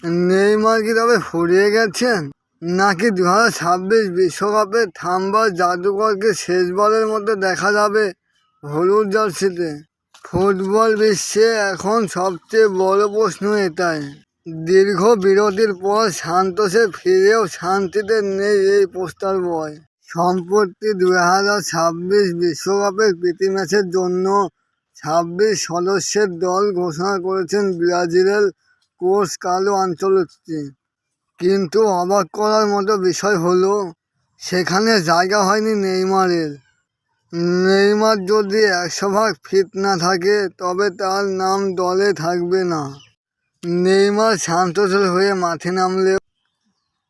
Neymar কি তবে ফুরিয়ে গেছেন, নাকি 2026 বিশ্বকাপে থাম্বার জাদুকরকে শেষবারের মধ্যে দেখা যাবে হলুদ জার্সিতে? ফুটবল বিশ্বে এখন সবচেয়ে বড় প্রশ্ন এটাই। দীর্ঘ বিরতির পর সান্তোসে ফিরেও শান্তিতে নেই এই পোস্টার বয়। সম্প্রতি 2026 বিশ্বকাপের প্রীতি ম্যাচের জন্য 26 সদস্যের দল ঘোষণা করেছেন ব্রাজিলের কোচ কার্লো আনচেলত্তি। কিন্তু অবাক করার মতো বিষয় হলো, সেখানে জায়গা হয়নি নেইমারের। নেইমার যদি 100% ফিট না থাকে তবে তার নাম দলে থাকবে না। নেইমার সান্তোসের হয়ে মাঠে নামলেও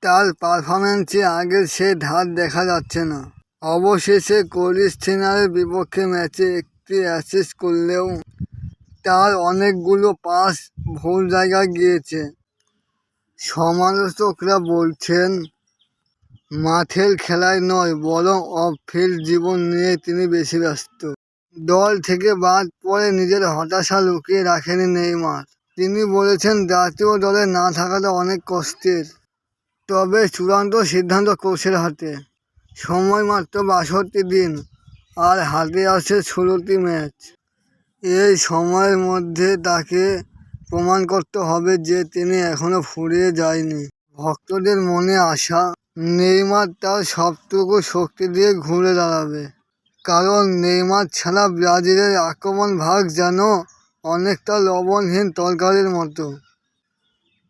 তার পারফরম্যান্সে আগের সে ধার দেখা যাচ্ছে না। অবশেষে ক্রিস্টিয়ানোর বিপক্ষে ম্যাচে একটি অ্যাসিস্ট করলেও তার অনেকগুলো পাস ভুল জায়গায় গিয়েছে। সমালোচকরা বলছেন, মাঠের খেলায় নয় বরং অফ ফিল্ড জীবন নিয়ে তিনি বেশি ব্যস্ত। দল থেকে বাদ পড়ে নিজের হতাশা লুকিয়ে রাখেনি নেইমার। তিনি বলেছেন, জাতীয় দলে না থাকাটা অনেক কষ্টের, তবে চূড়ান্ত সিদ্ধান্ত কোচের হাতে। সময় মাত্র 62 দিন, আর হাতে আছে 16টি ম্যাচ। এই সময়ের মধ্যে তাকে প্রমাণ করতে হবে যে তিনি এখনও ফুরিয়ে যায়নি। ভক্তদের মনে আশা, নেইমার তার সবটুকু শক্তি দিয়ে ঘুরে দাঁড়াবে। কারণ নেইমার ছাড়া ব্রাজিলের আক্রমণ ভাগ যেন অনেকটা লবণহীন তরকারির মতো।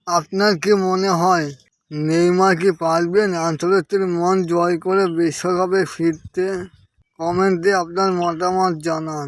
আপনার কি মনে হয়, নেইমার কি পারবেন আনচেলত্তির মন জয় করে বিশ্বকাপে ফিরতে? কমেন্টে আপনার মতামত জানান।